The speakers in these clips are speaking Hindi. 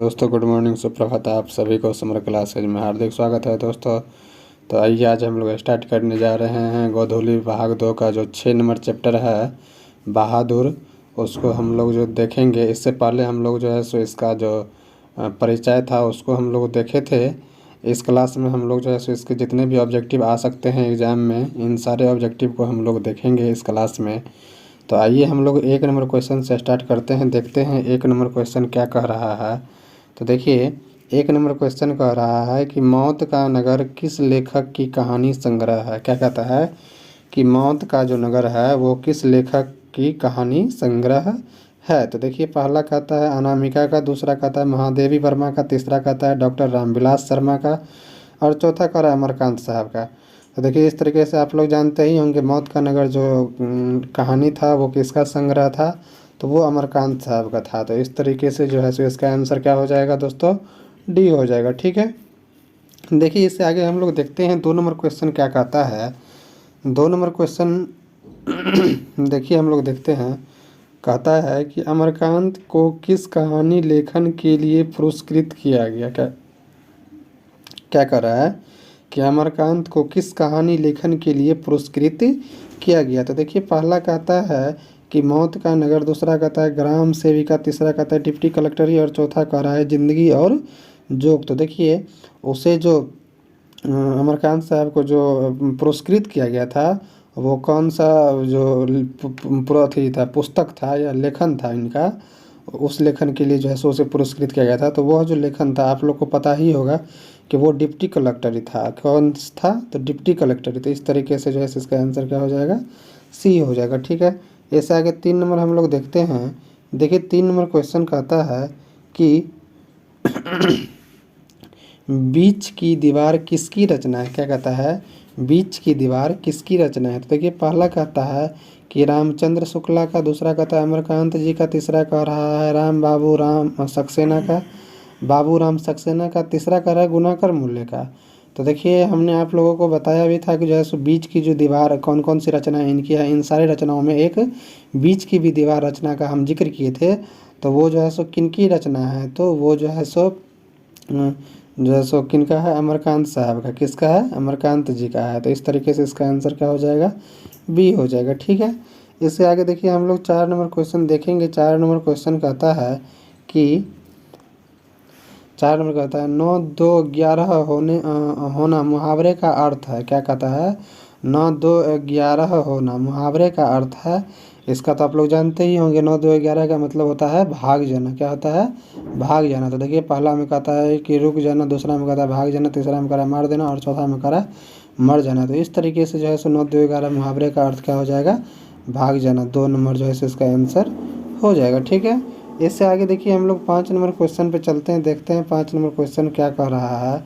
दोस्तों गुड मॉर्निंग, सुप्रभात। आप सभी को समर क्लासेज में हार्दिक स्वागत है दोस्तों। तो आइए आज हम लोग स्टार्ट करने जा रहे हैं गोधूली भाग 2 का जो 6 नंबर चैप्टर है बहादुर, उसको हम लोग जो देखेंगे। इससे पहले हम लोग जो है सो इसका जो परिचय था उसको हम लोग देखे थे। इस क्लास में हम लोग जो है सो इसके जितने भी ऑब्जेक्टिव आ सकते हैं एग्ज़ाम में, इन सारे ऑब्जेक्टिव को हम लोग देखेंगे इस क्लास में। तो आइए हम लोग 1 नंबर क्वेश्चन से स्टार्ट करते हैं, देखते हैं 1 नंबर क्वेश्चन क्या कह रहा है। तो देखिए 1 नंबर क्वेश्चन कह रहा है कि मौत का नगर किस लेखक की कहानी संग्रह है। क्या कहता है कि मौत का जो नगर है वो किस लेखक की कहानी संग्रह है। तो देखिए पहला कहता है अनामिका का, दूसरा कहता है महादेवी वर्मा का, तीसरा कहता है डॉक्टर रामविलास शर्मा का और चौथा कह रहा है अमरकांत साहब का। तो देखिए इस तरीके से आप लोग जानते ही होंगे मौत का नगर जो कहानी था वो किसका संग्रह था, तो वो अमरकांत साहब का था। तो इस तरीके से जो है सो इसका आंसर क्या हो जाएगा दोस्तों, डी हो जाएगा। ठीक है, देखिए इससे आगे हम लोग देखते हैं 2 नंबर क्वेश्चन क्या कहता है। 2 नंबर क्वेश्चन देखिए हम लोग देखते हैं, कहता है कि अमरकांत को किस कहानी लेखन के लिए पुरस्कृत किया गया। क्या क्या कर रहा है कि अमरकांत को किस कहानी लेखन के लिए पुरस्कृत किया गया। तो देखिए पहला कहता है कि मौत का नगर, दूसरा कहता है ग्राम सेविका, तीसरा कहता है डिप्टी कलेक्टरी और चौथा कह रहा है जिंदगी और जोक। तो देखिए उसे जो अमरकांत साहब को जो पुरस्कृत किया गया था वो कौन सा जो पूरा थी था, पुस्तक था या लेखन था इनका, उस लेखन के लिए जो है सो उसे पुरस्कृत किया गया था। तो वह जो लेखन था आप लोग को पता ही होगा कि वो डिप्टी कलेक्टरी था। कौन था, तो डिप्टी कलेक्टरी। तो इस तरीके से जो है इसका आंसर क्या हो जाएगा, सी हो जाएगा। ठीक है, ऐसे आगे 3 नंबर हम लोग देखते हैं। देखिए 3 नंबर क्वेश्चन कहता है कि बीच की दीवार किसकी रचना है। क्या कहता है, बीच की दीवार किसकी रचना है। तो देखिए पहला कहता है कि रामचंद्र शुक्ला का, दूसरा कहता है अमरकांत जी का, तीसरा कह रहा है राम सक्सेना का, बाबू राम सक्सेना का, तीसरा कह रहा है गुनाकर मूल्य का। तो देखिए हमने आप लोगों को बताया भी था कि जो है सो बीच की जो दीवार कौन कौन सी रचनाएं इनकी है, इन सारी रचनाओं में एक बीच की भी दीवार रचना का हम जिक्र किए थे। तो वो जो है सो किनकी रचना है, तो वो जो है सो किनका है, अमरकांत साहब का। किसका है, अमरकांत जी का है। तो इस तरीके से इसका आंसर क्या हो जाएगा, बी हो जाएगा। ठीक है, इससे आगे देखिए हम लोग 4 नंबर क्वेश्चन देखेंगे। 4 नंबर क्वेश्चन कहता है कि 4 नंबर कहता है 9 2 11 होना मुहावरे का अर्थ है। क्या कहता है, 9 2 11 होना मुहावरे का अर्थ है। इसका तो आप लोग जानते ही होंगे, 9 2 11 का मतलब होता है भाग जाना। क्या होता है, भाग जाना। तो देखिए पहला में कहता है कि रुक जाना, दूसरा में कहता है भाग जाना, तीसरा में कह रहा है मार देना और चौथा में कह रहा है मर जाना। तो इस तरीके से जो है सो 9 2 11 मुहावरे का अर्थ क्या हो जाएगा, भाग जाना। 2 नंबर जो है सो इसका आंसर हो जाएगा। ठीक है, इससे आगे देखिए हम लोग 5 नंबर क्वेश्चन पे चलते हैं, देखते हैं 5 नंबर क्वेश्चन क्या कह रहा है।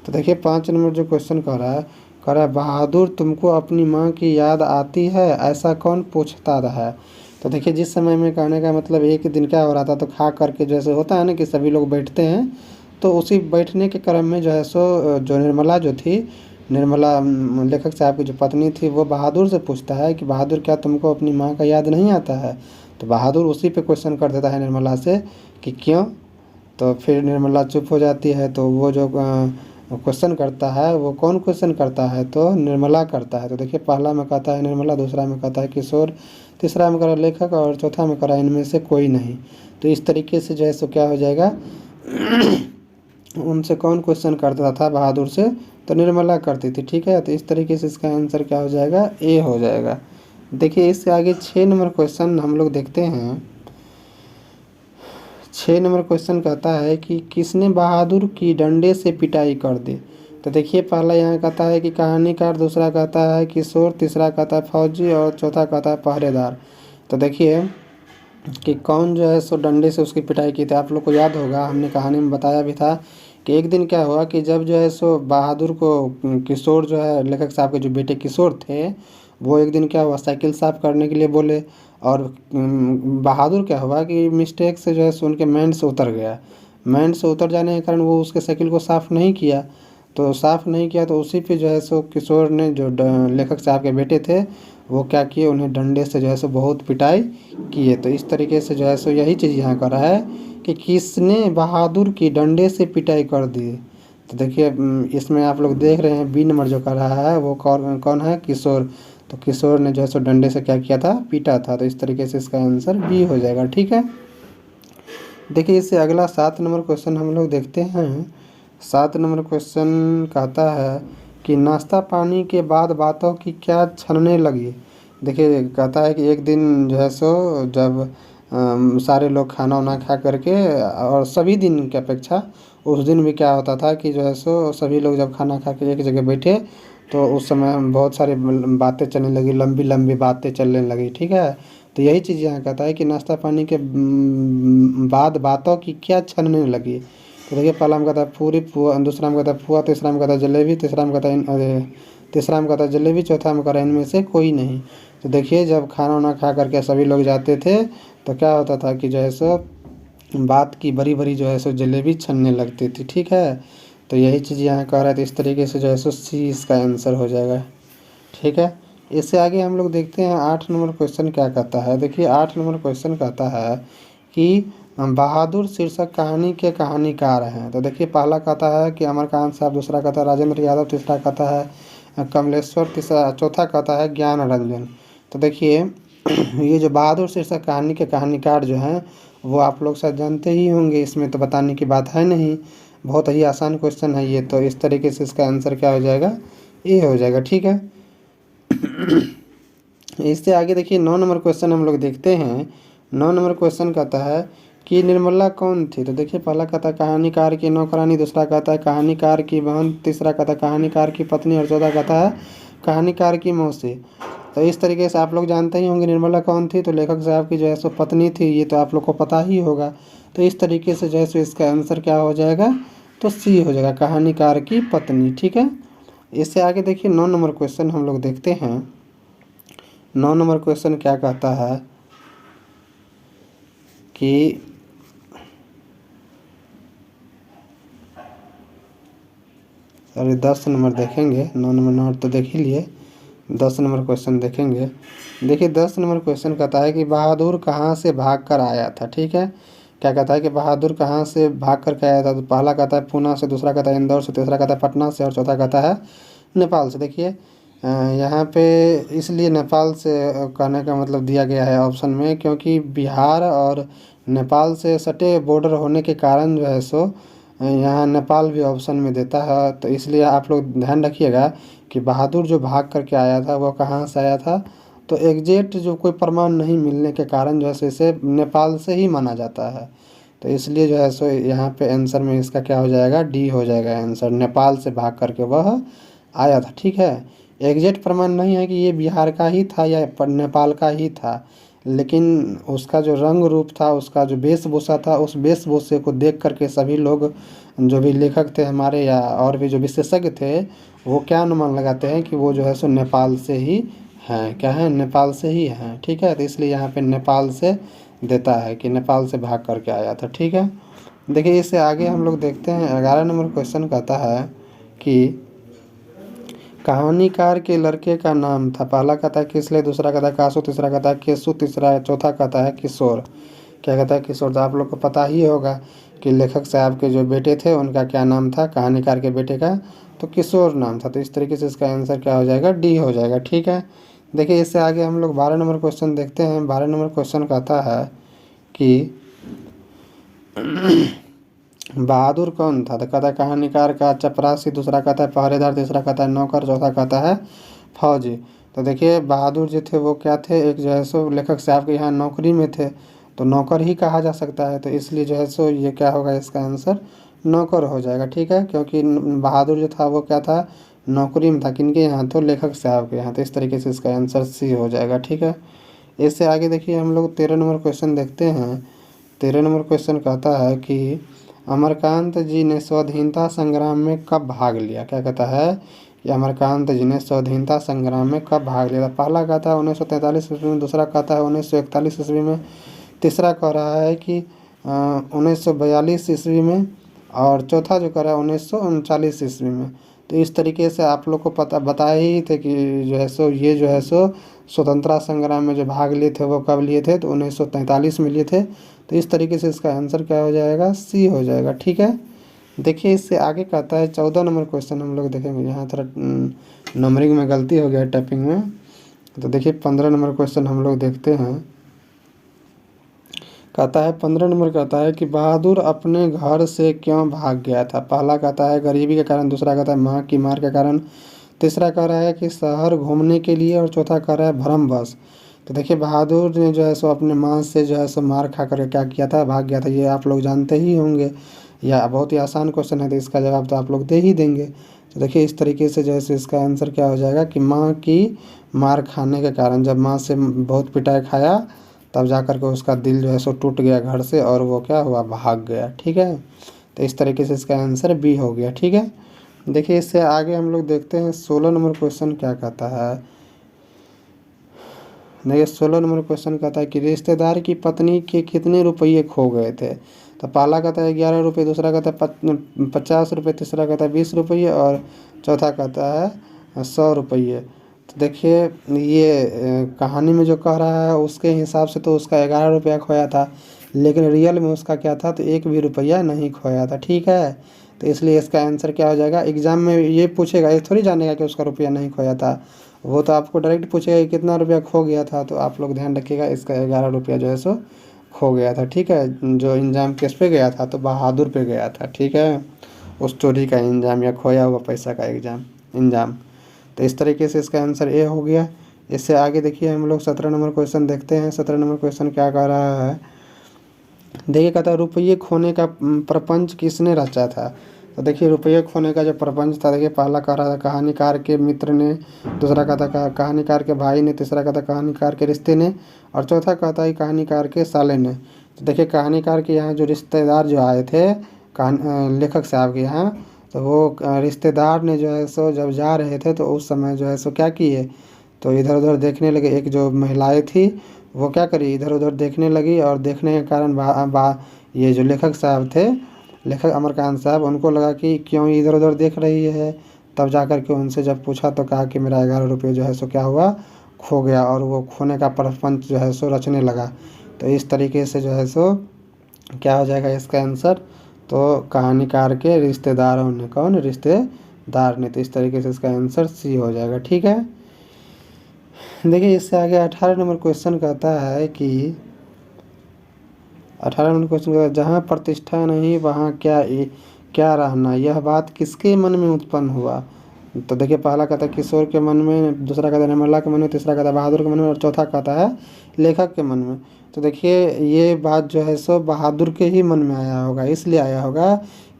तो देखिए 5 नंबर जो क्वेश्चन कह रहा है बहादुर तुमको अपनी माँ की याद आती है, ऐसा कौन पूछता है। तो देखिए जिस समय में कहने का मतलब एक दिन क्या हो रहा था, तो खा करके जैसे होता है ना कि सभी लोग बैठते हैं, तो उसी बैठने के क्रम में जो है सो जो निर्मला जो थी, निर्मला लेखक साहब की जो पत्नी थी, वो बहादुर से पूछता है कि बहादुर क्या तुमको अपनी माँ का याद नहीं आता है। तो बहादुर उसी पे क्वेश्चन कर देता है निर्मला से कि क्यों। तो फिर निर्मला चुप हो जाती है। तो वो जो क्वेश्चन करता है वो कौन क्वेश्चन करता है, तो निर्मला करता है। तो देखिए पहला में कहता है निर्मला, दूसरा में कहता है किशोर, तीसरा में करा लेखक और चौथा में करा इनमें से कोई नहीं। तो इस तरीके से जो है सो क्या हो जाएगा उनसे कौन क्वेश्चन करता था बहादुर से, तो निर्मला करती थी। ठीक है, तो इस तरीके से इसका आंसर क्या हो जाएगा, ए हो जाएगा। देखिए इससे आगे 6 नंबर क्वेश्चन हम लोग देखते हैं। 6 नंबर क्वेश्चन कहता है कि किसने बहादुर की डंडे से पिटाई कर दी। तो देखिए पहला यहाँ कहता है कि कहानीकार, दूसरा कहता है किशोर, तीसरा कहता है फौजी और चौथा कहता है पहरेदार। तो देखिए कि कौन जो है सो डंडे से उसकी पिटाई की थी। आप लोग को याद होगा हमने कहानी में बताया भी था कि एक दिन क्या हुआ कि जब जो है सो बहादुर को किशोर जो है लेखक साहब के जो बेटे किशोर थे, वो एक दिन क्या हुआ साइकिल साफ़ करने के लिए बोले, और बहादुर क्या हुआ कि मिस्टेक से जो है सो उनके मैंड से उतर गया। मैंड से उतर जाने के कारण वो उसके साइकिल को साफ़ नहीं किया। तो साफ़ नहीं किया, तो उसी पे जो है सो किशोर ने जो लेखक साहब के बेटे थे वो क्या किए, उन्हें डंडे से जो है सो बहुत पिटाई किए। तो इस तरीके से जो है सो यही चीज़ यहाँ कर रहा है कि किसने बहादुर की डंडे से पिटाई कर दी। तो देखिए इसमें आप लोग देख रहे हैं बी नंबर जो कर रहा है वो कौन कौन है, किशोर। तो किशोर ने जो है सो डंडे से क्या किया था, पीटा था। तो इस तरीके से इसका आंसर बी हो जाएगा। ठीक है, देखिए इससे अगला 7 नंबर क्वेश्चन हम लोग देखते हैं। 7 नंबर क्वेश्चन कहता है कि नाश्ता पानी के बाद बातों की क्या छनने लगी। देखिए कहता है कि एक दिन जो है सो जब सारे लोग खाना वाना खा करके, और सभी दिन की अपेक्षा उस दिन भी क्या होता था कि जो है सो सभी लोग जब खाना खा के एक जगह बैठे तो उस समय बहुत सारी बातें चलने लगी, लंबी लंबी बातें चलने लगी। ठीक है, तो यही चीज़ यहाँ कहता है कि नाश्ता पानी के बाद बातों की क्या छनने लगी। तो देखिए पहला में कहता है पूरी पुआ, दूसरा में कहता है पुआ, तीसरा में कहता है जलेबी, तीसरा में कहता है जलेबी, चौथा में कह रहा है इनमें से कोई नहीं। तो देखिए जब खाना वाना खा करके सभी लोग जाते थे तो क्या होता था कि जो है सो बात की बड़ी बड़ी जो है सो जलेबी छनने लगती थी। ठीक है, तो यही चीज़ यहाँ कह रहा है। तो इस तरीके से जो है सो सी इसका आंसर हो जाएगा। ठीक है, इससे आगे हम लोग देखते हैं 8 नंबर क्वेश्चन क्या कहता है। देखिए 8 नंबर क्वेश्चन कहता है कि बहादुर शीर्षक कहानी के कहानीकार हैं। तो देखिए पहला कहता है कि अमरकांत साहब, दूसरा कहता है राजेंद्र यादव, तीसरा कहता है कमलेश्वर, तीसरा चौथा कहता है ज्ञान रंजन। तो देखिए ये जो बहादुर शीर्षक कहानी के कहानीकार जो हैं वो आप लोग शायद जानते ही होंगे, इसमें तो बताने की बात है नहीं, बहुत ही आसान क्वेश्चन है ये। तो इस तरीके से इसका आंसर क्या हो जाएगा, ए हो जाएगा। ठीक है, इससे आगे देखिए 9 नंबर क्वेश्चन हम लोग देखते हैं। 9 नंबर क्वेश्चन कहता है कि निर्मला कौन थी। तो देखिए पहला कहता है कहानीकार की नौकरानी, दूसरा कहता है कहानीकार की बहन, तीसरा कहता है कहानीकार की पत्नी, और चौथा कहता है कहानीकार की मौसी। तो इस तरीके से आप लोग जानते ही होंगे निर्मला कौन थी, तो लेखक साहब की जो है सो पत्नी थी, ये तो आप लोग को पता ही होगा। तो इस तरीके से जो है सो इसका आंसर क्या हो जाएगा, तो सी हो जाएगा, कहानीकार की पत्नी। ठीक है, इससे आगे देखिए 9 नंबर क्वेश्चन हम लोग देखते हैं। 9 नंबर क्वेश्चन क्या कहता है कि अरे 10 नंबर देखेंगे, 9 नंबर तो देख ही लिए, 10 नंबर क्वेश्चन देखेंगे। देखिए 10 नंबर क्वेश्चन कहता है कि बहादुर कहाँ से भाग कर आया था। ठीक है, क्या कहता है कि बहादुर कहाँ से भाग कर के आया था। तो पहला कहता है पूना से, दूसरा कहता है इंदौर से, तीसरा कहता है पटना से, और चौथा कहता है नेपाल से। देखिए यहाँ पे इसलिए नेपाल से कहने का मतलब दिया गया है ऑप्शन में, क्योंकि बिहार और नेपाल से सटे बॉर्डर होने के कारण जो है सो यहाँ नेपाल भी ऑप्शन में देता है। तो इसलिए आप लोग ध्यान रखिएगा कि बहादुर जो भाग करके आया था वो कहाँ से आया था। तो एग्जैक्ट जो कोई प्रमाण नहीं मिलने के कारण जो है सो इसे नेपाल से ही माना जाता है। तो इसलिए जो है सो यहाँ पे आंसर में इसका क्या हो जाएगा, डी हो जाएगा आंसर, नेपाल से भाग करके वह आया था। ठीक है, एग्जैक्ट प्रमाण नहीं है कि ये बिहार का ही था या नेपाल का ही था, लेकिन उसका जो रंग रूप था, उसका जो वेशभूषा था, उस वेशभूषे को देख करके सभी लोग, जो भी लेखक थे हमारे या और भी जो विशेषज्ञ थे, वो क्या अनुमान लगाते हैं कि वो जो है सो नेपाल से ही हैं। क्या है, नेपाल से ही हैं। ठीक है, तो इसलिए यहाँ पे नेपाल से देता है कि नेपाल से भाग करके आया था। ठीक है, देखिए इससे आगे हम लोग देखते हैं 11 नंबर क्वेश्चन कहता है कि कहानीकार के लड़के का नाम था। पहला कहता है किसले, दूसरा कहता है कासू, तीसरा कहता है केसु, तीसरा चौथा कहता है किशोर। क्या कहता है, किशोर। तो आप लोग को पता ही होगा कि लेखक साहब के जो बेटे थे उनका क्या नाम था, कहानीकार के बेटे का तो किशोर नाम था। तो इस तरीके से इसका आंसर क्या हो जाएगा, डी हो जाएगा। ठीक है, देखिए इससे आगे हम लोग 12 नंबर क्वेश्चन देखते हैं। 12 नंबर क्वेश्चन कहता है कि बहादुर कौन था। तो कहता है कहानीकार का चपरासी, दूसरा कहता है पहरेदार, तीसरा कहता है नौकर, चौथा कहता है फौजी। तो देखिए बहादुर जो थे वो क्या थे, एक जो है सो लेखक साहब के यहाँ नौकरी में थे, तो नौकर ही कहा जा सकता है। तो इसलिए जो है सो ये क्या होगा, इसका आंसर नौकर हो जाएगा। ठीक है, क्योंकि बहादुर जो था वो क्या था, नौकरी में था, किनके यहाँ, तो लेखक साहब के यहाँ। तो इस तरीके से इसका आंसर सी हो जाएगा। ठीक है, इससे आगे देखिए हम लोग 13 नंबर क्वेश्चन देखते हैं। 13 नंबर क्वेश्चन कहता है कि अमरकांत जी ने स्वाधीनता संग्राम में कब भाग लिया। क्या कहता है कि अमरकांत जी ने स्वाधीनता संग्राम में कब भाग लिया। पहला कहता है 1943 ईस्वी में, दूसरा कहता है 1941 ईस्वी में, तीसरा कह रहा है कि 1942 ईस्वी में, और चौथा जो करा 1939 ईस्वी में। तो इस तरीके से आप लोग को पता बताए ही थे कि जो है सो ये जो है सो स्वतंत्रता संग्राम में जो भाग लिए थे वो कब लिए थे, तो 1943 में लिए थे। तो इस तरीके से इसका आंसर क्या हो जाएगा, सी हो जाएगा। ठीक है, देखिए इससे आगे कहता है 14 नंबर क्वेश्चन हम लोग देखेंगे। यहाँ थोड़ा नंबरिंग में गलती हो गया है, टाइपिंग में। तो देखिए 15 नंबर क्वेश्चन हम लोग देखते हैं। कहता है 15 नंबर कहता है कि बहादुर अपने घर से क्यों भाग गया था। पहला कहता है गरीबी के कारण, दूसरा कहता है माँ की मार के कारण, तीसरा कह रहा है कि शहर घूमने के लिए, और चौथा कह रहा है भ्रमवश। तो देखिए बहादुर ने जो है सो अपने माँ से जो है सो मार खा कर क्या किया था, भाग गया था। ये आप लोग जानते ही होंगे, या बहुत ही आसान क्वेश्चन है, तो इसका जवाब तो आप लोग दे ही देंगे। तो देखिए इस तरीके से जो है सो इसका आंसर क्या हो जाएगा कि माँ की मार खाने के कारण, जब माँ से बहुत पिटाई खाया तब जा कर के उसका दिल जो है सो टूट गया घर से, और वो क्या हुआ, भाग गया। ठीक है, तो इस तरीके से इसका आंसर बी हो गया। ठीक है, देखिए इससे आगे हम लोग देखते हैं 16 नंबर क्वेश्चन क्या कहता है। देखिए 16 नंबर क्वेश्चन कहता है कि रिश्तेदार की पत्नी के कितने रुपये खो गए थे। तो पहला कहता है 11 रुपये, दूसरा कहता है 50 रुपये, तीसरा कहता है 20 रुपये, और चौथा कहता है 100 रुपये। तो देखिए ये कहानी में जो कह रहा है उसके हिसाब से तो उसका 11 रुपया खोया था, लेकिन रियल में उसका क्या था, तो 1 भी रुपया नहीं खोया था। ठीक है, तो इसलिए इसका आंसर क्या हो जाएगा। एग्जाम में ये पूछेगा, ये थोड़ी जानेगा कि उसका रुपया नहीं खोया था, वो तो आपको डायरेक्ट पूछेगा कि कितना रुपया खो गया था। तो आप लोग ध्यान रखिएगा, इसका 11 रुपया जो है सो खो गया था। ठीक है, जो इंजाम किस पे गया था, तो बहादुर पे गया था। ठीक है, उस चोरी का इंजाम या खोया हुआ पैसा का इंजाम। तो इस तरीके से इसका आंसर ए हो गया। इससे आगे देखिए हम लोग 17 नंबर क्वेश्चन देखते हैं। 17 नंबर क्वेश्चन क्या कह रहा है, देखिए कहता है रुपये खोने का प्रपंच किसने रचा था। तो देखिए रुपये खोने का जो प्रपंच था, देखिए पहला कह रहा था कहानीकार के मित्र ने, दूसरा कहता कहानीकार के भाई ने, तीसरा कहता कहानीकार के रिश्ते ने, और चौथा कहता है कहानीकार के साले ने। तो देखिए कहानीकार के यहाँ जो रिश्तेदार जो आए थे लेखक साहब के यहाँ, तो वो रिश्तेदार ने जो है सो जब जा रहे थे तो उस समय जो है सो क्या किए, तो इधर उधर देखने लगे। एक जो महिलाएं थी वो क्या करी, इधर उधर देखने लगी, और देखने के कारण ये जो लेखक साहब थे, लेखक अमरकांत साहब, उनको लगा कि क्यों इधर उधर देख रही है। तब जा कर के उनसे जब पूछा तो कहा कि मेरा 11 रुपये जो है सो क्या हुआ, खो गया, और वो खोने का प्रपंच जो है सो रचने लगा। तो इस तरीके से जो है सो क्या हो जाएगा इसका आंसर, तो कहानीकार के रिश्तेदारों ने, कौन, रिश्तेदार ने। तो इस तरीके से इसका आंसर सी हो जाएगा। ठीक है, देखिए इससे आगे 18 नंबर क्वेश्चन कहता है कि 18 नंबर क्वेश्चन कहता है जहाँ प्रतिष्ठा नहीं वहाँ क्या रहना, यह बात किसके मन में उत्पन्न हुआ। तो देखिए पहला कहता है किशोर के मन में, दूसरा कहता है निर्मला के मन में, तीसरा कहता है बहादुर के मन में, और चौथा कहता है लेखक के मन में। तो देखिए ये बात जो है सो बहादुर के ही मन में आया होगा, इसलिए आया होगा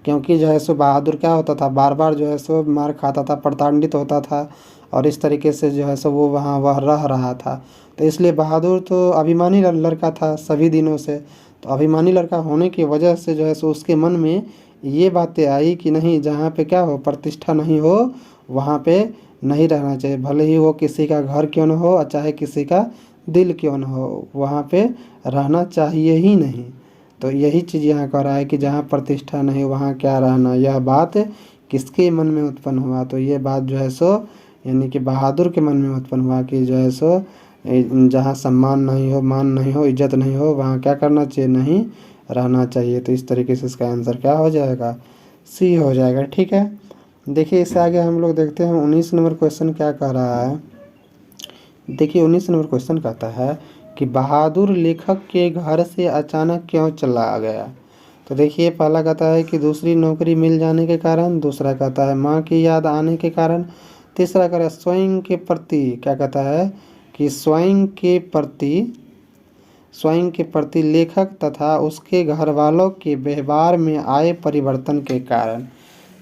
क्योंकि जो है सो बहादुर क्या होता था, बार बार जो है सो मार खाता था, प्रताड़ित होता था, और इस तरीके से जो है सो वो वहाँ वह रह रहा था। तो इसलिए बहादुर तो अभिमानी लड़का था सभी दिनों से। तो अभिमानी लड़का होने की वजह से जो है सो उसके मन में ये बातें आई कि नहीं, जहाँ पे क्या हो, प्रतिष्ठा नहीं हो, वहाँ पे नहीं रहना चाहिए। भले ही वो किसी का घर क्यों न हो, और चाहे किसी का दिल क्यों न हो, वहाँ पे रहना चाहिए ही नहीं। तो यही चीज़ यहाँ कह रहा है कि जहाँ प्रतिष्ठा नहीं वहाँ क्या रहना, यह बात किसके मन में उत्पन्न हुआ। तो ये बात जो है सो यानी कि बहादुर के मन में उत्पन्न हुआ कि जो है सो जहाँ सम्मान नहीं हो, मान नहीं हो, इज्जत नहीं हो, वहाँ क्या करना चाहिए, नहीं रहना चाहिए। तो इस तरीके से इसका आंसर क्या हो जाएगा, सी हो जाएगा। ठीक है, देखिए इससे आगे हम लोग देखते हैं 19 नंबर क्वेश्चन क्या कह रहा है। देखिए 19 नंबर क्वेश्चन कहता है कि बहादुर लेखक के घर से अचानक क्यों चला गया। तो देखिए पहला कहता है कि दूसरी नौकरी मिल जाने के कारण, दूसरा कहता है माँ की याद आने के कारण, तीसरा कहता है स्वयं के प्रति, क्या कहता है कि स्वयं के प्रति लेखक तथा उसके घर वालों के व्यवहार में आए परिवर्तन के कारण।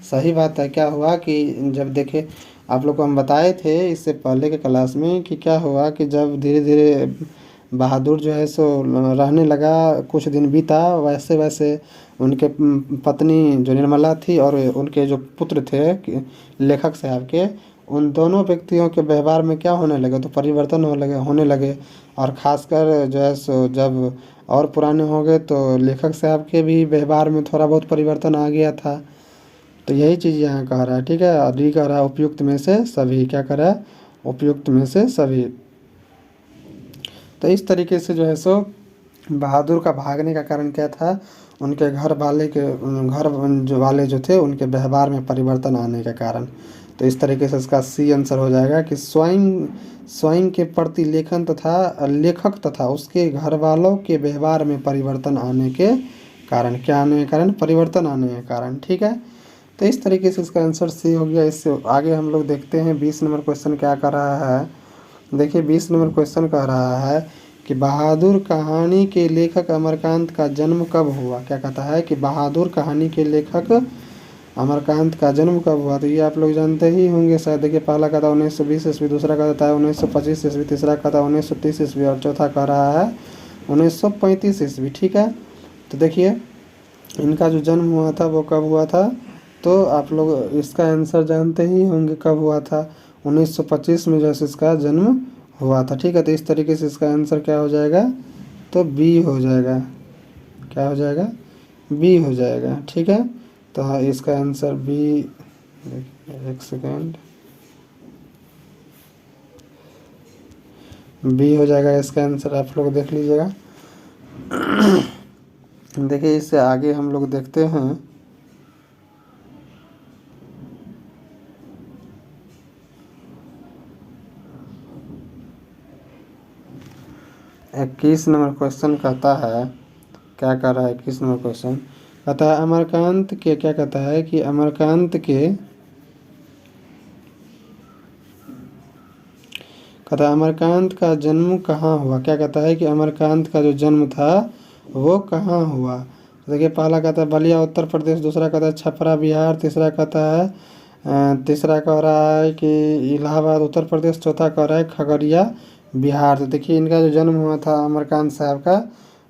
सही बात है। क्या हुआ कि जब देखे आप लोग को हम बताए थे इससे पहले के क्लास में कि क्या हुआ कि जब धीरे धीरे बहादुर जो है सो रहने लगा, कुछ दिन बीता, वैसे वैसे उनके पत्नी जो निर्मला थी और उनके जो पुत्र थे लेखक साहब के, उन दोनों व्यक्तियों के व्यवहार में क्या होने लगे, तो परिवर्तन होने लगे। और ख़ासकर जो है सो जब और पुराने हो गए तो लेखक साहब के भी व्यवहार में थोड़ा बहुत परिवर्तन आ गया था। तो यही चीज़ यहाँ कह रहा है, ठीक है। और डी कह रहा है उपयुक्त में से सभी, क्या कह रहा है, उपयुक्त में से सभी। तो इस तरीके से जो है सो बहादुर का भागने का कारण क्या था, उनके घर वाले के घर जो वाले जो थे उनके व्यवहार में परिवर्तन आने के कारण। तो इस तरीके से इसका सी आंसर हो जाएगा कि स्वयं स्वयं के प्रति लेखन तथा लेखक तथा उसके घर वालों के व्यवहार में परिवर्तन आने के कारण, क्या आने के कारण, परिवर्तन आने के कारण, ठीक है। तो इस तरीके से इसका आंसर सी हो गया। इससे आगे हम लोग देखते हैं 20 नंबर क्वेश्चन क्या कर रहा है। देखिए 20 नंबर क्वेश्चन कह रहा है कि बहादुर कहानी के लेखक अमरकांत का जन्म कब हुआ। क्या कहता है कि बहादुर कहानी के लेखक अमरकांत का जन्म कब हुआ। तो ये आप लोग जानते ही होंगे शायद। देखिए पहला कहता है 1920 ईस्वी, दूसरा कहता है 1925 ईस्वी, तीसरा कहता है 1930 ईस्वी और चौथा कह रहा है 1935 ईस्वी, ठीक है। तो देखिए इनका जो जन्म हुआ था वो कब हुआ था, तो आप लोग इसका आंसर जानते ही होंगे कब हुआ था। 1925 में जैसे इसका जन्म हुआ था, ठीक है। तो इस तरीके से इसका आंसर क्या हो जाएगा, तो बी हो जाएगा। क्या हो जाएगा, बी हो जाएगा, ठीक है। तो हाँ इसका आंसर बी, एक सेकेंड, बी हो जाएगा इसका आंसर, आप लोग देख लीजिएगा। देखिए इससे आगे हम लोग देखते हैं 21 नंबर क्वेश्चन कहता है, क्या कर रहा है 21 नंबर क्वेश्चन कहता है अमरकांत के, क्या कहता है कि अमरकांत के, कहता है अमरकांत का जन्म कहाँ हुआ। क्या कहता है कि अमरकांत का जो जन्म था वो कहाँ हुआ। तो देखिए पहला कहता है बलिया उत्तर प्रदेश, दूसरा कहता है छपरा बिहार, तीसरा कहता है तीसरा कह रहा है कि इलाहाबाद उत्तर प्रदेश, चौथा कह रहा है खगड़िया बिहार। तो देखिए इनका जो जन्म हुआ था अमरकांत साहब का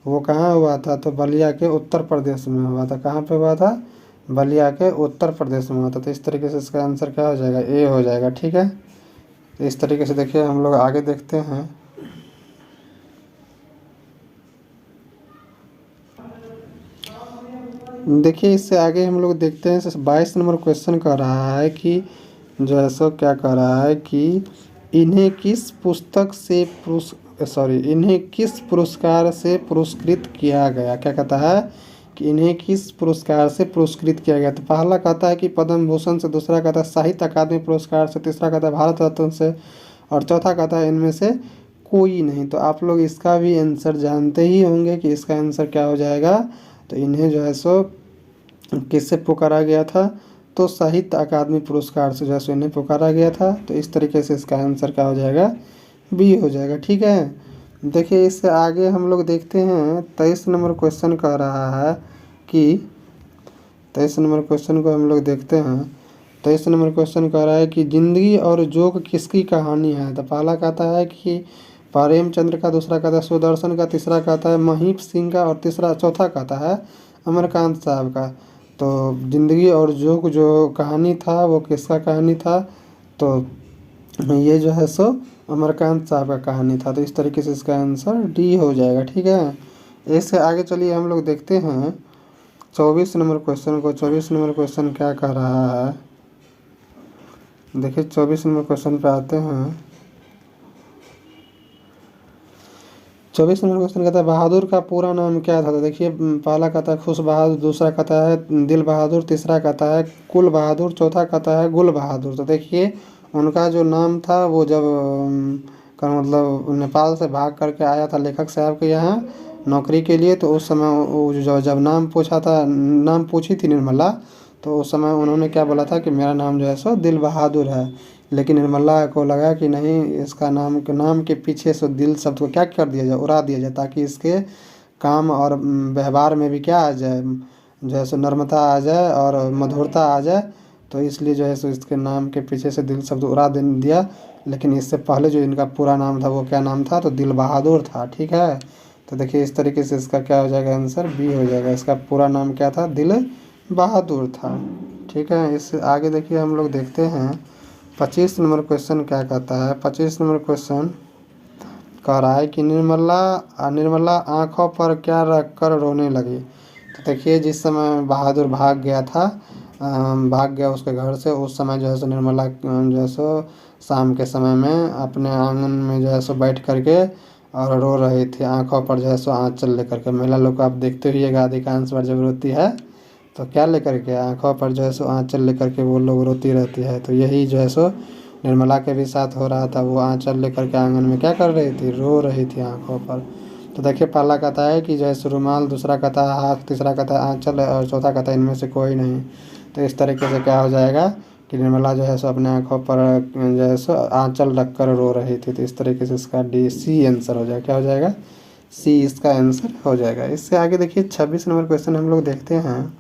वो कहाँ हुआ था, तो बलिया के उत्तर प्रदेश में हुआ था। कहाँ पे हुआ था, बलिया के उत्तर प्रदेश में हुआ था। तो इस तरीके से इसका आंसर क्या हो जाएगा, ए हो जाएगा, ठीक है। तो इस तरीके से देखिए हम लोग आगे देखते हैं। देखिए इससे आगे हम लोग देखते हैं 22 नंबर क्वेश्चन कर रहा है कि जो है सो क्या कर रहा है कि इन्हें किस पुस्तक से इन्हें किस पुरस्कार से पुरस्कृत किया गया। क्या कहता है कि इन्हें किस पुरस्कार से पुरस्कृत किया गया। तो पहला कहता है कि पद्म भूषण से, दूसरा कहता है साहित्य अकादमी पुरस्कार से, तीसरा कहता है भारत रत्न से और चौथा कहता है इनमें से कोई नहीं। तो आप लोग इसका भी आंसर जानते ही होंगे कि इसका आंसर क्या हो जाएगा। तो इन्हें जो है सो किससे पुकारा गया था, तो साहित्य अकादमी पुरस्कार से जो है सो इन्हें पुकारा गया था। तो इस तरीके से इसका आंसर क्या हो जाएगा, बी हो जाएगा, ठीक है। देखिए इससे आगे हम लोग देखते हैं 23 नंबर क्वेश्चन कह रहा है कि 23 नंबर क्वेश्चन को हम लोग देखते हैं। 23 नंबर क्वेश्चन कह रहा है कि जिंदगी और जोग किसकी कहानी है। तो पहला कहता है कि प्रेमचंद्र का, दूसरा कहता है सुदर्शन का, तीसरा कहता है महीप सिंह का और चौथा कहता है अमरकांत साहब का। तो जिंदगी और जोग जो कहानी था वो किसका कहानी था, तो ये जो है सो अमरकांत साहब का कहानी था। तो इस तरीके से इसका आंसर डी हो जाएगा, ठीक है। इससे आगे चलिए हम लोग देखते हैं 24 नंबर क्वेश्चन को। 24 नंबर क्वेश्चन क्या कह रहा है, देखिए 24 नंबर क्वेश्चन पे आते हैं। 24 नंबर क्वेश्चन कहता है बहादुर का पूरा नाम क्या था। तो देखिए पहला कहता है खुश बहादुर, दूसरा कहता है दिल बहादुर, तीसरा कहता है कुल बहादुर, चौथा कहता है गुल बहादुर। तो देखिए उनका जो नाम था वो जब का मतलब नेपाल से भाग करके आया था लेखक साहब के यहाँ नौकरी के लिए, तो उस समय वो जब नाम पूछा था, नाम पूछी थी निर्मला, तो उस समय उन्होंने क्या बोला था कि मेरा नाम जो है सो दिल बहादुर है। लेकिन निर्मला को लगा कि नहीं, इसका नाम के पीछे से दिल शब्द को क्या कर दिया जाए, उड़ा दिया जाए, ताकि इसके काम और व्यवहार में भी क्या आ जाए, जो है सो नम्रता आ जाए और मधुरता आ जाए। तो इसलिए जो है सो इसके नाम के पीछे से दिल शब्द उड़ा दिया। लेकिन इससे पहले जो इनका पूरा नाम था वो क्या नाम था, तो दिल बहादुर था, ठीक है। तो देखिए इस तरीके से इसका क्या हो जाएगा आंसर, बी हो जाएगा। इसका पूरा नाम क्या था, दिल बहादुर था, ठीक है। इससे आगे देखिए हम लोग देखते हैं 25 नंबर क्वेश्चन क्या कहता है। 25 नंबर क्वेश्चन कह रहा है कि निर्मला आंखों पर क्या रख कर रोने लगी। तो देखिए जिस समय बहादुर भाग गया उसके घर से, उस समय जो है सो निर्मला जो है सो शाम के समय में अपने आंगन में जो है सो बैठ करके और रो रही थी, आंखों पर जो है सो आंचल लेकर के। महिला लोग को आप देखते हुएगा अधिकांश बार जब रोती है तो क्या लेकर के, आंखों पर जो है सो आंचल लेकर के वो लोग रोती रहती है। तो यही जो है सो निर्मला के भी साथ हो रहा था, वो आंचल लेकर के आंगन में क्या कर रही थी, रो रही थी आंखों पर। तो देखिए पहला कहता है कि जो है सो रुमाल, दूसरा कहता है हाथ, तीसरा कहता है आंचल और चौथा कहता है इनमें से कोई नहीं। तो इस तरीके से क्या हो जाएगा कि निर्मला जो है सो अपने आंखों पर जो है सो आंचल रख कर रो रही थी। तो इस तरीके से इसका सी आंसर हो जाएगा। क्या हो जाएगा, सी इसका आंसर हो जाएगा। इससे आगे देखिए 26 नंबर क्वेश्चन हम लोग देखते हैं।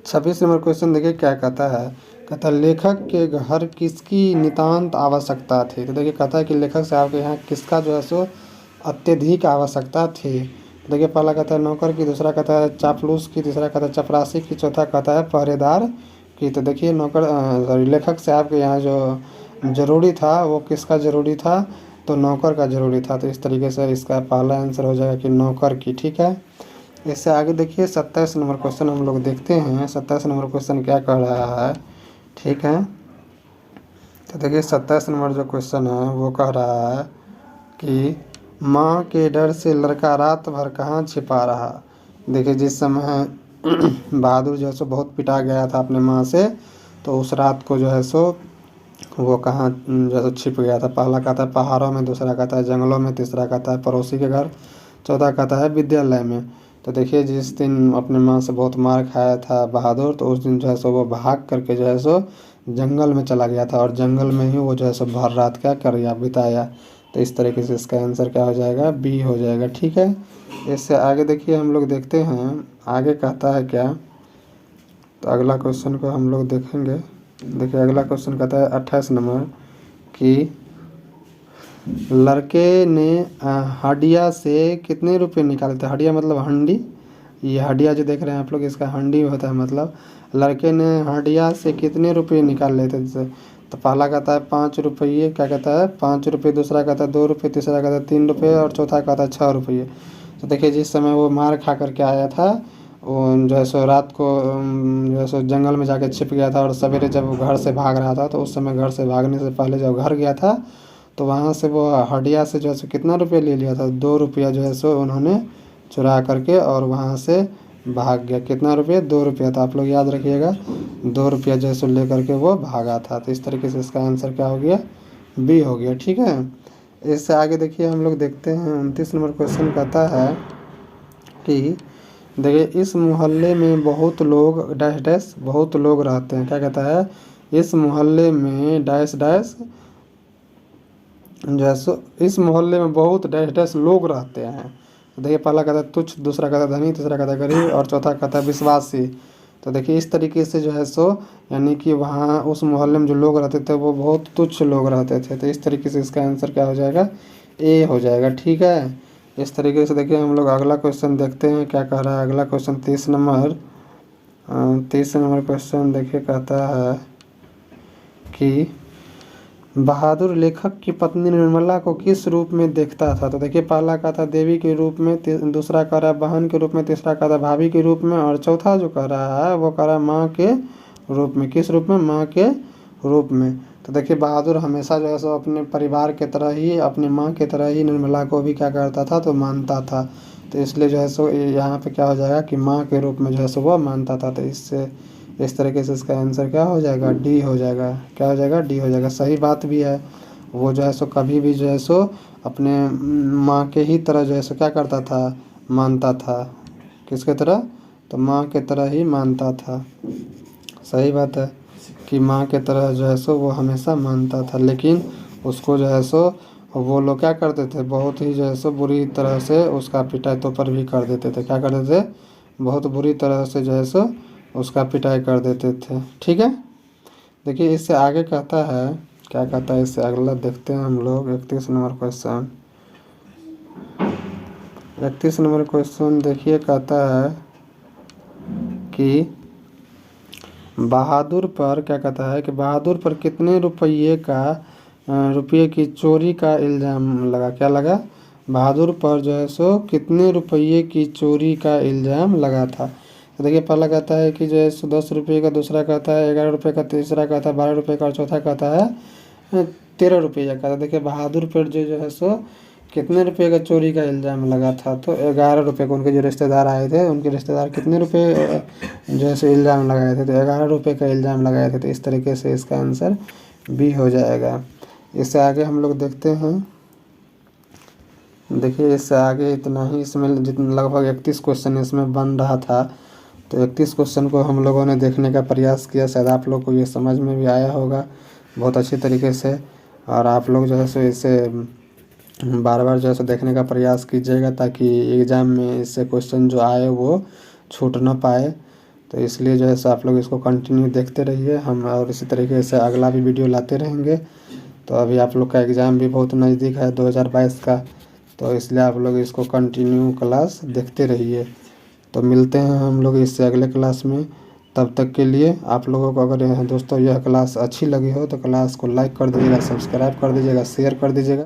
26 नंबर क्वेश्चन देखिए क्या कहता है, कहता है लेखक के घर किसकी नितांत आवश्यकता थी। तो देखिए कहता है कि लेखक साहब के यहाँ किसका जो है सो अत्यधिक आवश्यकता थी। देखिए पहला कहता है नौकर की, दूसरा कहता है चापलूस की, तीसरा कहता है चपरासी की, चौथा कहता है पहरेदार की। तो देखिए सॉरी लेखक साहब के यहाँ जो ज़रूरी था वो किसका ज़रूरी था, तो नौकर का ज़रूरी था। तो इस तरीके से इसका पहला आंसर हो जाएगा कि नौकर की। ठीक है, इससे आगे देखिए 27 नंबर क्वेश्चन हम लोग देखते हैं। 27 नंबर क्वेश्चन क्या कह रहा है, ठीक है। तो देखिए 27 नंबर जो क्वेश्चन है वो कह रहा है कि माँ के डर से लड़का रात भर कहाँ छिपा रहा। देखिए जिस समय बहादुर जो है सो बहुत पिटा गया था अपने माँ से, तो उस रात को जो है सो वो कहाँ जो है सो छिप गया था। पहला कहता है पहाड़ों में, दूसरा कहता है जंगलों में, तीसरा कहता है पड़ोसी के घर, चौथा कहता है विद्यालय में। तो देखिए जिस दिन अपने माँ से बहुत मार खाया था बहादुर, तो उस दिन जो है सो वो भाग करके जो है सो जंगल में चला गया था और जंगल में ही वो जो है सो भर रात क्या कर बिताया। तो इस तरीके से इसका आंसर क्या हो जाएगा, बी हो जाएगा। ठीक है, इससे आगे देखिए हम लोग देखते हैं आगे कहता है क्या। तो अगला क्वेश्चन को हम लोग देखेंगे। देखिए अगला क्वेश्चन कहता है 28 नंबर कि लड़के ने हडिया से कितने रुपए निकाले थे। हडिया मतलब हंडी, ये हडिया जो देख रहे हैं आप लोग इसका हंडी होता है। मतलब लड़के ने हडिया से कितने रुपए निकाल लेते थे। तो पहला कहता है 5 रुपये, क्या कहता है 5 रुपये, दूसरा कहता है 2 रुपये, तीसरा कहता है 3 रुपये और चौथा कहता है 6 रुपये। तो देखिए जिस समय वो मार खा करके आया था, वो जो है सो रात को जो है सो जंगल में जाके छिप गया था और सवेरे जब वो घर से भाग रहा था, तो उस समय घर से भागने से पहले जब घर गया था तो वहाँ से वो हडिया से जो है सो कितना रुपये ले लिया था, 2 रुपया जो है सो उन्होंने चुरा करके और वहाँ से भाग गया। कितना रुपये, 2 रुपया। तो आप लोग याद रखिएगा 2 रुपया जो है सो ले करके वो भागा था। तो इस तरीके से इसका आंसर क्या हो गया, बी हो गया। ठीक है, इससे आगे देखिए हम लोग देखते हैं 29 नंबर क्वेश्चन कहता है कि देखिए इस मोहल्ले में बहुत लोग डैश डैश बहुत लोग रहते हैं। क्या कहता है, इस मोहल्ले में डैश डैश जो है सो इस मोहल्ले में बहुत डैश डैश लोग रहते हैं। तो देखिए पहला कहता है तुच्छ, दूसरा कहता है धनी, तीसरा कहता है गरीब और चौथा कहता है विश्वासी। तो देखिए इस तरीके से जो है सो यानी कि वहाँ उस मोहल्ले में जो लोग रहते थे वो बहुत तुच्छ लोग रहते थे। तो इस तरीके से इसका आंसर क्या हो जाएगा, ए हो जाएगा। ठीक है, इस तरीके से देखिए हम लोग अगला क्वेश्चन देखते हैं क्या कह रहा है। अगला क्वेश्चन 30 नंबर क्वेश्चन देखिए कहता है कि बहादुर लेखक की पत्नी निर्मला को किस रूप में देखता था। तो देखिए पहला कहा था देवी के रूप में, दूसरा कह रहा है बहन के रूप में, तीसरा कहा था भाभी के रूप में और चौथा जो कह रहा है वो कह रहा है माँ के रूप में। किस रूप में, माँ के रूप में। तो देखिए बहादुर हमेशा जो है सो अपने परिवार के तरह ही, अपनी माँ के तरह ही निर्मला को भी क्या करता था, तो मानता था। तो इसलिए जो है सो यहाँ पे क्या हो जाएगा कि माँ के रूप में जो है सो वह मानता था। तो इससे इस तरीके से इसका आंसर क्या हो जाएगा, डी हो जाएगा। क्या हो जाएगा, डी हो जाएगा। सही बात भी है, वो जो है सो कभी भी जो है सो अपने माँ के ही तरह जो है सो क्या करता था, मानता था। किसके तरह, तो माँ के तरह ही मानता था। सही बात है कि माँ के तरह जो है सो वो हमेशा मानता था, लेकिन उसको जो है सो वो लोग क्या करते थे, बहुत ही जो है सो बुरी तरह से उसका पिटाई तो पर भी कर देते थे। क्या करते थे, बहुत बुरी तरह से जो है सो उसका पिटाई कर देते थे। ठीक है, देखिए इससे आगे कहता है क्या कहता है, इससे अगला देखते हैं हम लोग 31 नंबर क्वेश्चन। 31 नंबर क्वेश्चन देखिए कहता है कि बहादुर पर क्या कहता है कि बहादुर पर कितने रुपये का रुपये की चोरी का इल्ज़ाम लगा। क्या लगा? बहादुर पर जो है सो कितने रुपये की चोरी का इल्ज़ाम लगा था। तो देखिए पहला कहता है कि जो है सो 10 रुपये का, दूसरा कहता है 11 रुपये का, तीसरा कहता है 12 रुपये का और चौथा कहता है 13 रुपये का। तो देखिए बहादुर पर जो है सो कितने रुपये का चोरी का इल्ज़ाम लगा था, तो 11 रुपये को। उनके जो रिश्तेदार आए थे, उनके रिश्तेदार कितने रुपये जो है सो इल्ज़ाम लगाए थे, तो 11 रुपये का इल्ज़ाम लगाए थे। तो इस तरीके से इसका आंसर बी हो जाएगा। इससे आगे हम लोग देखते हैं। देखिए इससे आगे इतना ही, इसमें जितना लगभग 31 क्वेश्चन इसमें बन रहा था। तो 31 क्वेश्चन को हम लोगों ने देखने का प्रयास किया। शायद आप लोग को ये समझ में भी आया होगा बहुत अच्छी तरीके से। और आप लोग जो है सो इसे बार बार जो है सो देखने का प्रयास कीजिएगा, ताकि एग्ज़ाम में इससे क्वेश्चन जो आए वो छूट ना पाए। तो इसलिए जो है सो आप लोग इसको कंटिन्यू देखते रहिए हम, और इसी तरीके से अगला भी वीडियो लाते रहेंगे। तो अभी आप लोग का एग्ज़ाम भी बहुत नज़दीक है 2022 का, तो इसलिए आप लोग इसको कंटिन्यू क्लास देखते रहिए। तो मिलते हैं हम लोग इससे अगले क्लास में। तब तक के लिए आप लोगों को, अगर दोस्तों यह क्लास अच्छी लगी हो तो क्लास को लाइक कर दीजिएगा, सब्सक्राइब कर दीजिएगा, शेयर कर दीजिएगा।